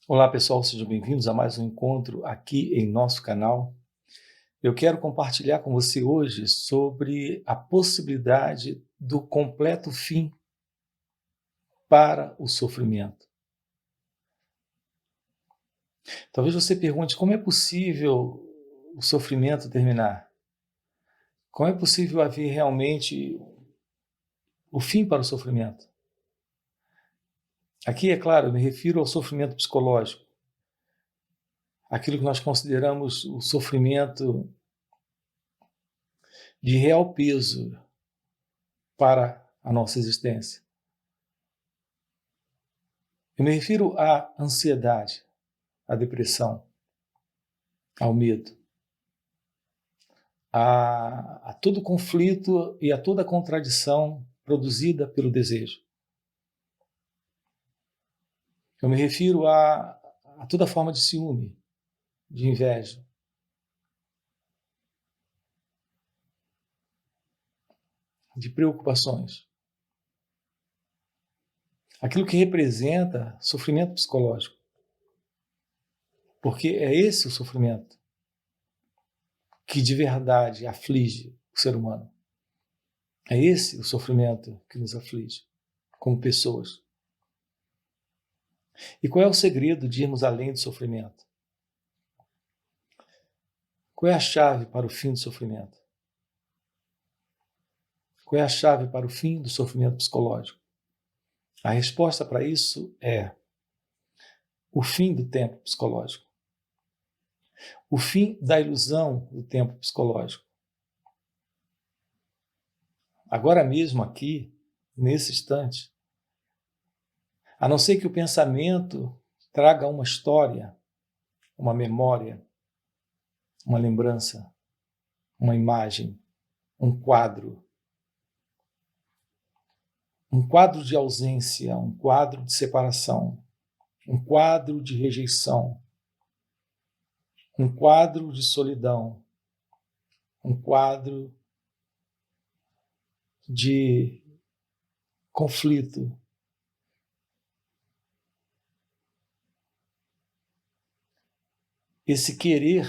Olá pessoal, sejam bem-vindos a mais um encontro aqui em nosso canal. Eu quero compartilhar com você hoje sobre a possibilidade do completo fim para o sofrimento. Talvez você pergunte como é possível o sofrimento terminar? Como é possível haver realmente o fim para o sofrimento? Aqui, é claro, eu me refiro ao sofrimento psicológico, aquilo que nós consideramos o sofrimento de real peso para a nossa existência. Eu me refiro à ansiedade, à depressão, ao medo, a todo conflito e a toda contradição produzida pelo desejo. Eu me refiro a toda forma de ciúme, de inveja, de preocupações. Aquilo que representa sofrimento psicológico. Porque é esse o sofrimento que de verdade aflige o ser humano. É esse o sofrimento que nos aflige como pessoas. E qual é o segredo de irmos além do sofrimento? Qual é a chave para o fim do sofrimento? Qual é a chave para o fim do sofrimento psicológico? A resposta para isso é o fim do tempo psicológico. O fim da ilusão do tempo psicológico. Agora mesmo aqui, nesse instante, a não ser que o pensamento traga uma história, uma memória, uma lembrança, uma imagem, um quadro de ausência, um quadro de separação, um quadro de rejeição, um quadro de solidão, um quadro de conflito. Esse querer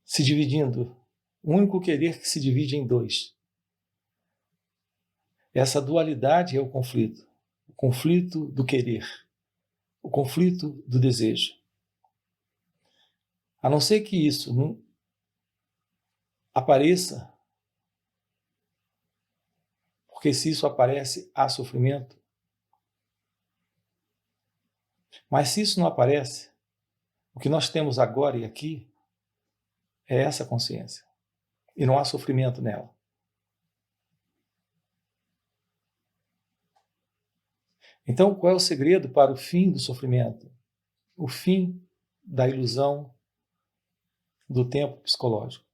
se dividindo, o único querer que se divide em dois. Essa dualidade é o conflito do querer, o conflito do desejo. A não ser que isso não apareça, porque se isso aparece, há sofrimento. Mas se isso não aparece, o que nós temos agora e aqui é essa consciência. E não há sofrimento nela. Então, qual é o segredo para o fim do sofrimento? O fim da ilusão do tempo psicológico.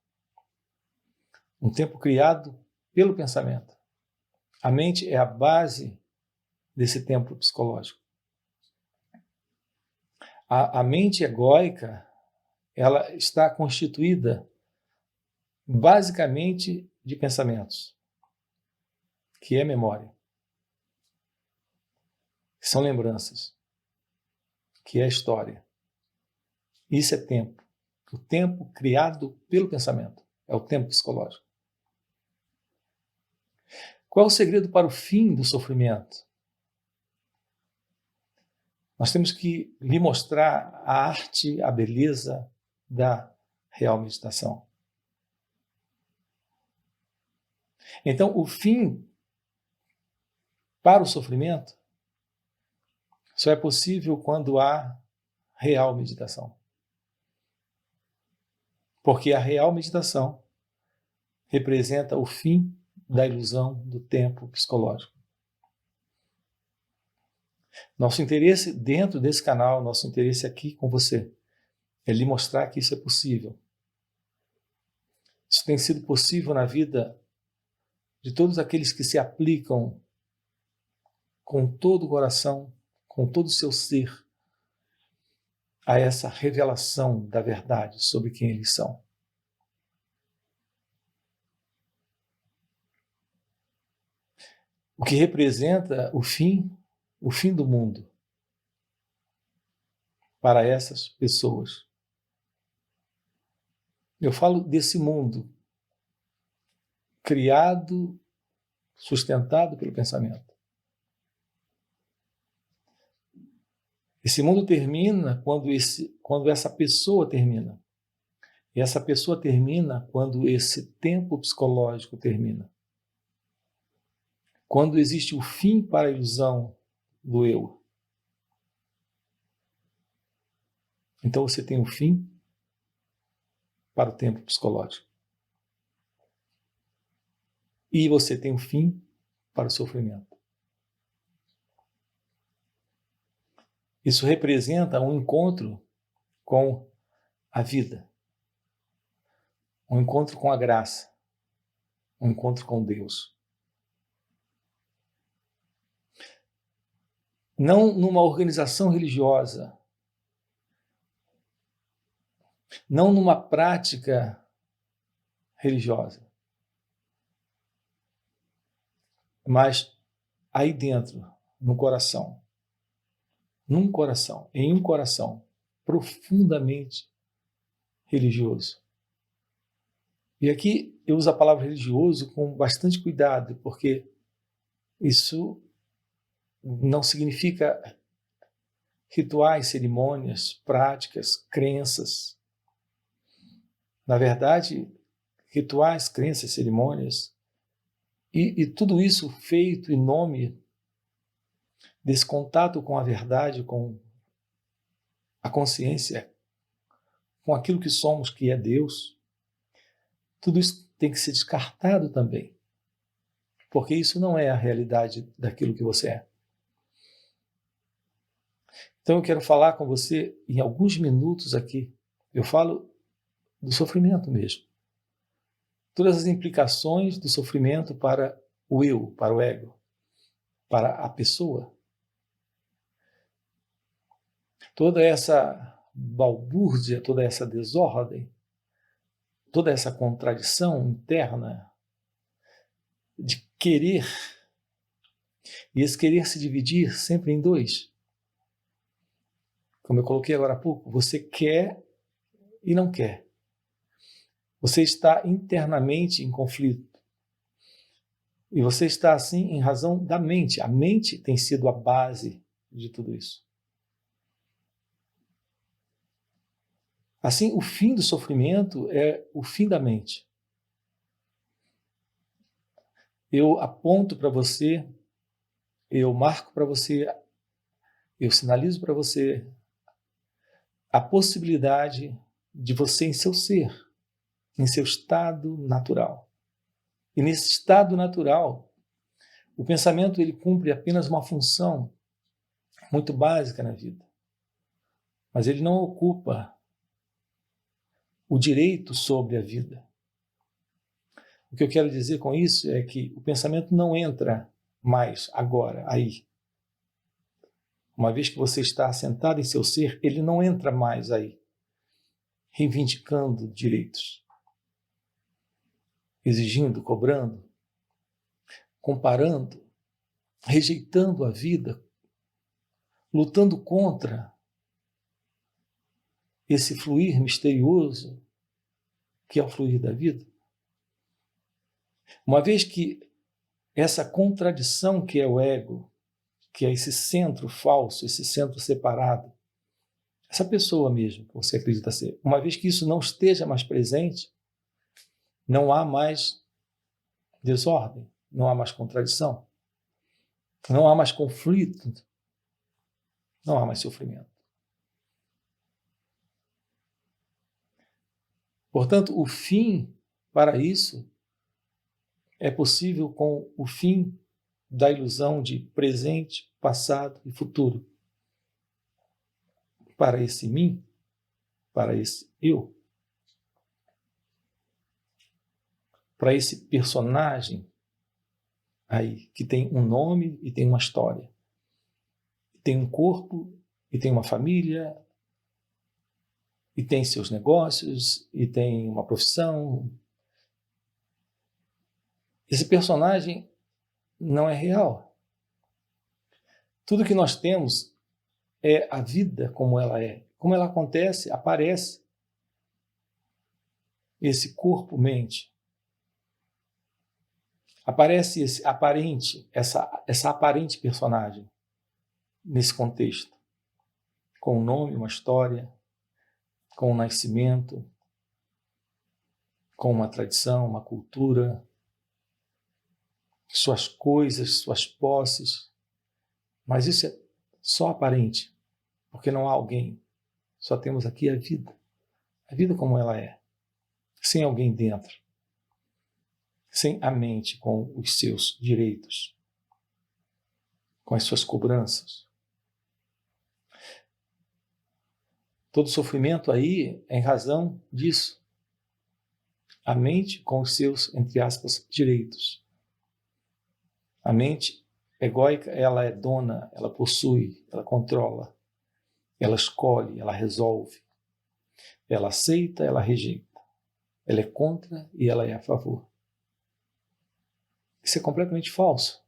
Um tempo criado pelo pensamento. A mente é a base desse tempo psicológico. A mente egóica, ela está constituída basicamente de pensamentos, que é memória, que são lembranças, que é história. Isso é tempo. O tempo criado pelo pensamento. É o tempo psicológico. Qual é o segredo para o fim do sofrimento? Nós temos que lhe mostrar a arte, a beleza da real meditação. Então, o fim para o sofrimento só é possível quando há real meditação. Porque a real meditação representa o fim da ilusão do tempo psicológico. Nosso interesse dentro desse canal, nosso interesse aqui com você, é lhe mostrar que isso é possível. Isso tem sido possível na vida de todos aqueles que se aplicam com todo o coração, com todo o seu ser, a essa revelação da verdade sobre quem eles são. O que representa o fim do mundo. para essas pessoas. Eu falo desse mundo criado, sustentado pelo pensamento. Esse mundo termina quando essa pessoa termina. E essa pessoa termina quando esse tempo psicológico termina. Quando existe o fim para a ilusão do eu. Então você tem o fim para o tempo psicológico. E você tem o fim para o sofrimento. Isso representa um encontro com a vida. Um encontro com a graça. Um encontro com Deus. Não numa organização religiosa. Não numa prática religiosa. Mas aí dentro, no coração. Num coração, em um coração profundamente religioso. E aqui eu uso a palavra religioso com bastante cuidado, porque isso não significa rituais, cerimônias, práticas, crenças. Na verdade, rituais, crenças, cerimônias, e tudo isso feito em nome desse contato com a verdade, com a consciência, com aquilo que somos, que é Deus, tudo isso tem que ser descartado também. Porque isso não é a realidade daquilo que você é. Então eu quero falar com você em alguns minutos aqui. Eu falo do sofrimento mesmo. Todas as implicações do sofrimento para o eu, para o ego, para a pessoa. Toda essa balbúrdia, toda essa desordem, toda essa contradição interna de querer, e esse querer se dividir sempre em dois. Como eu coloquei agora há pouco, você quer e não quer. Você está internamente em conflito. E você está assim em razão da mente. A mente tem sido a base de tudo isso. Assim, o fim do sofrimento é o fim da mente. Eu aponto para você, eu marco para você, eu sinalizo para você a possibilidade de você em seu ser, em seu estado natural. E nesse estado natural, o pensamento ele cumpre apenas uma função muito básica na vida. Mas ele não ocupa o direito sobre a vida. O que eu quero dizer com isso é que o pensamento não entra mais agora, aí. Uma vez que você está assentado em seu ser, ele não entra mais aí, reivindicando direitos, exigindo, cobrando, comparando, rejeitando a vida, lutando contra esse fluir misterioso que é o fluir da vida. Uma vez que essa contradição que é o ego, que é esse centro falso, esse centro separado, essa pessoa mesmo que você acredita ser, uma vez que isso não esteja mais presente, não há mais desordem, não há mais contradição, não há mais conflito, não há mais sofrimento. Portanto, o fim para isso é possível com o fim da ilusão de presente, passado e futuro. Para esse mim, para esse eu, para esse personagem aí, que tem um nome e tem uma história, tem um corpo e tem uma família, e tem seus negócios, e tem uma profissão. Esse personagem não é real. Tudo que nós temos é a vida como ela é. Como ela acontece, aparece esse corpo-mente. Aparece esse aparente, essa aparente personagem nesse contexto, com um nome, uma história, com um nascimento, com uma tradição, uma cultura, suas coisas, suas posses. Mas isso é só aparente, porque não há alguém. Só temos aqui a vida como ela é, sem alguém dentro, sem a mente com os seus direitos, com as suas cobranças. Todo sofrimento aí é em razão disso. A mente com os seus, entre aspas, direitos. A mente egóica, ela é dona, ela possui, ela controla, ela escolhe, ela resolve, ela aceita, ela rejeita, ela é contra e ela é a favor. Isso é completamente falso.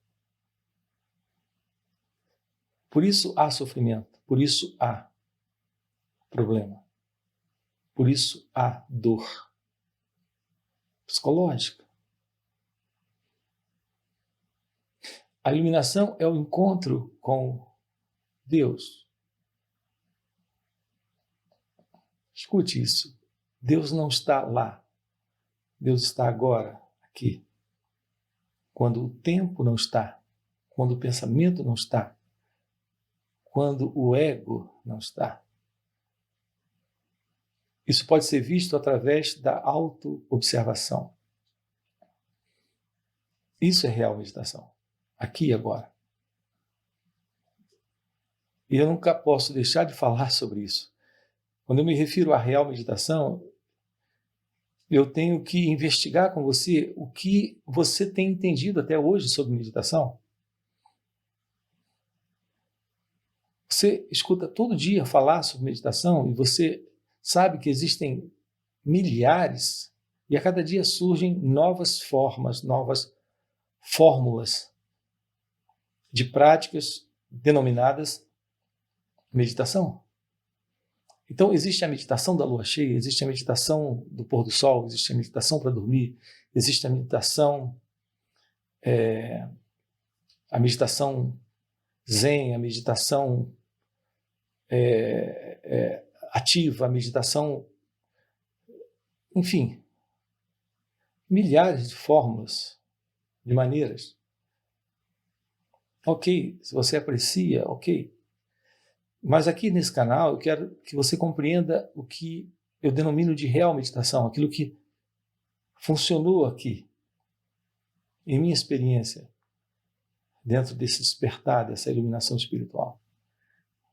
Por isso há sofrimento, por isso há problema, por isso há dor psicológica. A iluminação é o encontro com Deus. Escute isso. Deus não está lá. Deus está agora, aqui. Quando o tempo não está, quando o pensamento não está, quando o ego não está. Isso pode ser visto através da auto-observação. Isso é real meditação. Aqui e agora. E eu nunca posso deixar de falar sobre isso. Quando eu me refiro à real meditação, eu tenho que investigar com você o que você tem entendido até hoje sobre meditação. Você escuta todo dia falar sobre meditação e você sabe que existem milhares e a cada dia surgem novas formas, novas fórmulas de práticas denominadas meditação. Então, existe a meditação da lua cheia, existe a meditação do pôr do sol, existe a meditação para dormir, existe a meditação zen, a meditação ativa, a meditação, enfim, milhares de fórmulas, de maneiras. Ok, se você aprecia, ok. Mas aqui nesse canal eu quero que você compreenda o que eu denomino de real meditação, aquilo que funcionou aqui, em minha experiência, dentro desse despertar, dessa iluminação espiritual.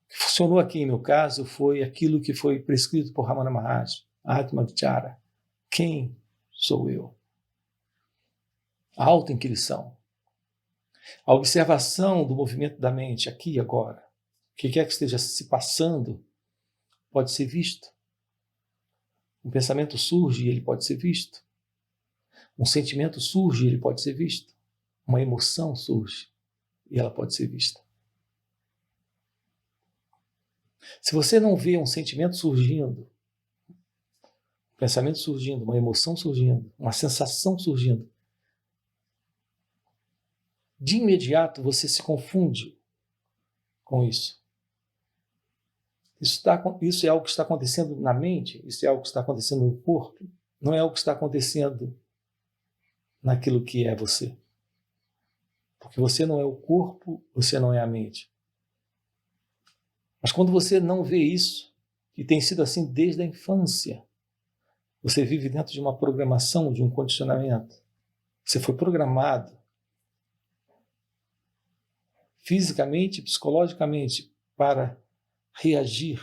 O que funcionou aqui, em meu caso, foi aquilo que foi prescrito por Ramana Maharshi, Atma Vichara. Quem sou eu? A auto-inquirição. A observação do movimento da mente, aqui e agora. O que quer que esteja se passando pode ser visto. Um pensamento surge e ele pode ser visto. Um sentimento surge e ele pode ser visto. Uma emoção surge e ela pode ser vista. Se você não vê um sentimento surgindo, um pensamento surgindo, uma emoção surgindo, uma sensação surgindo, de imediato você se confunde com isso. Isso é algo que está acontecendo na mente, isso é algo que está acontecendo no corpo, não é algo que está acontecendo naquilo que é você. Porque você não é o corpo, você não é a mente. Mas quando você não vê isso, e tem sido assim desde a infância, você vive dentro de uma programação, de um condicionamento. Você foi programado fisicamente, psicologicamente, para reagir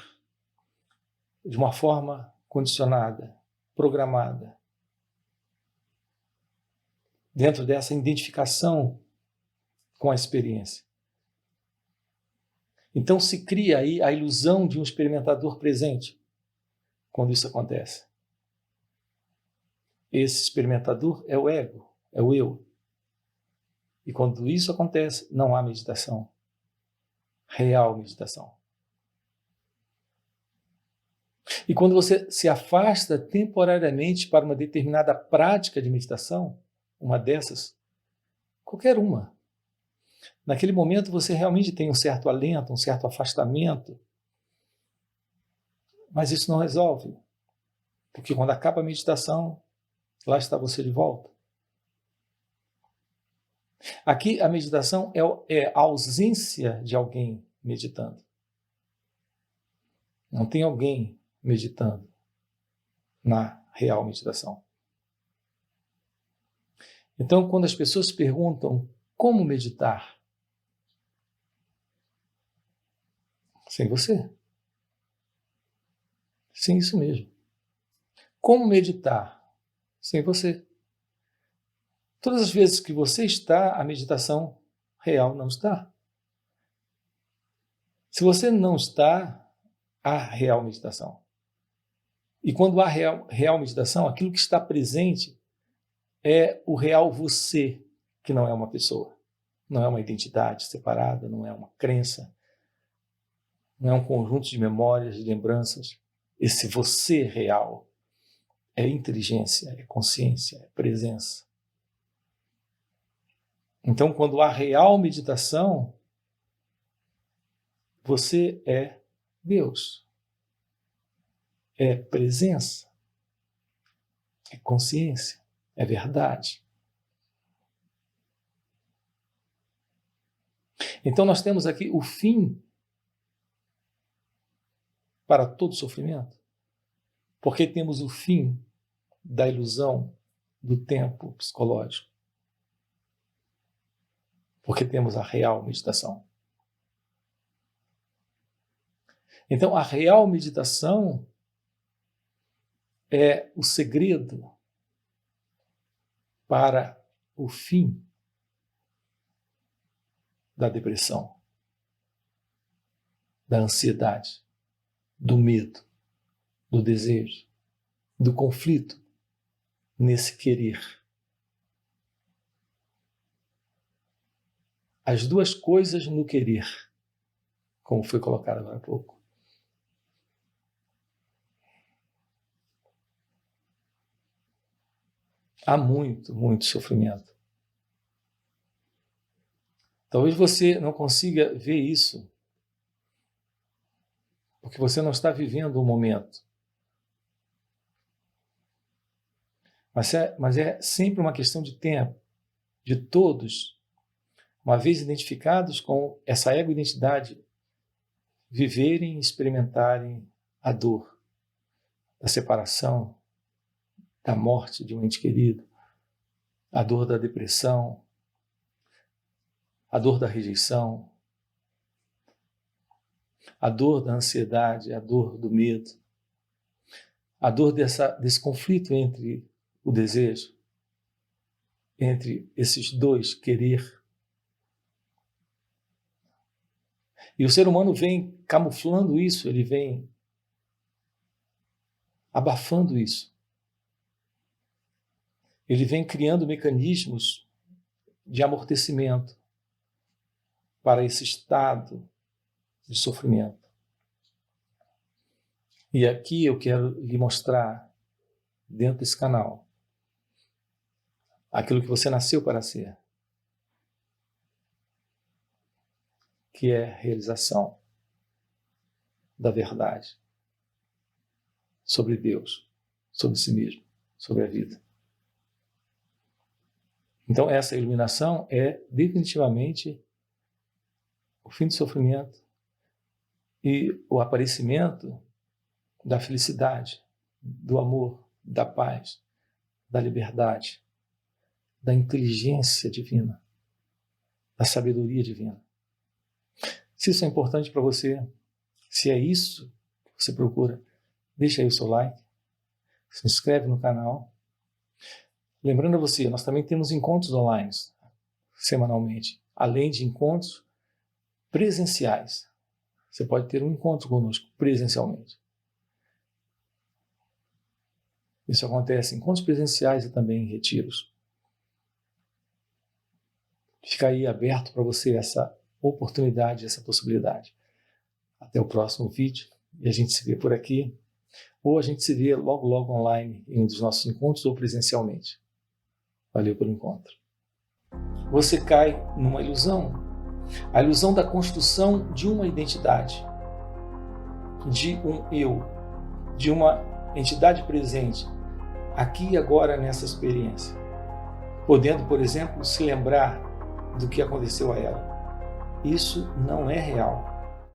de uma forma condicionada, programada. Dentro dessa identificação com a experiência. Então se cria aí a ilusão de um experimentador presente quando isso acontece. Esse experimentador é o ego, é o eu. E quando isso acontece, não há meditação. Real meditação. E quando você se afasta temporariamente para uma determinada prática de meditação, uma dessas, qualquer uma, naquele momento você realmente tem um certo alento, um certo afastamento, mas isso não resolve, porque quando acaba a meditação, lá está você de volta. Aqui a meditação é a ausência de alguém meditando. Não tem alguém meditando na real meditação. Então, quando as pessoas perguntam como meditar, sem você. Sim, isso mesmo. Como meditar? Sem você. Todas as vezes que você está, a meditação real não está. Se você não está, há real meditação. E quando há real meditação, aquilo que está presente é o real você, que não é uma pessoa. Não é uma identidade separada, não é uma crença, não é um conjunto de memórias, de lembranças. Esse você real é inteligência, é consciência, é presença. Então, quando há real meditação, você é Deus. É presença. É consciência. É verdade. Então, nós temos aqui o fim para todo sofrimento, porque temos o fim da ilusão do tempo psicológico, porque temos a real meditação. Então, a real meditação é o segredo para o fim da depressão, da ansiedade, do medo, do desejo, do conflito nesse querer. As duas coisas no querer, como foi colocado agora há pouco. Há muito, muito sofrimento. Talvez você não consiga ver isso, porque você não está vivendo o momento. Mas é sempre uma questão de tempo, de todos, uma vez identificados com essa ego-identidade, viverem e experimentarem a dor da separação, da morte de um ente querido, a dor da depressão, a dor da rejeição, a dor da ansiedade, a dor do medo, a dor desse conflito entre o desejo, entre esses dois querer. E o ser humano vem camuflando isso, ele vem abafando isso. Ele vem criando mecanismos de amortecimento para esse estado de sofrimento. E aqui eu quero lhe mostrar, dentro desse canal, aquilo que você nasceu para ser, que é a realização da verdade sobre Deus, sobre si mesmo, sobre a vida. Então, essa iluminação é definitivamente o fim do sofrimento e o aparecimento da felicidade, do amor, da paz, da liberdade, da inteligência divina, da sabedoria divina. Se isso é importante para você, se é isso que você procura, deixa aí o seu like, se inscreve no canal. Lembrando a você, nós também temos encontros online, semanalmente, além de encontros presenciais. Você pode ter um encontro conosco presencialmente. Isso acontece em encontros presenciais e também em retiros. Fica aí aberto para você essa oportunidade, essa possibilidade. Até o próximo vídeo e a gente se vê por aqui. Ou a gente se vê logo, logo online em um dos nossos encontros ou presencialmente. Valeu pelo encontro. Você cai numa ilusão. A ilusão da construção de uma identidade, de um eu, de uma entidade presente, aqui e agora nessa experiência. Podendo, por exemplo, se lembrar do que aconteceu a ela. Isso não é real.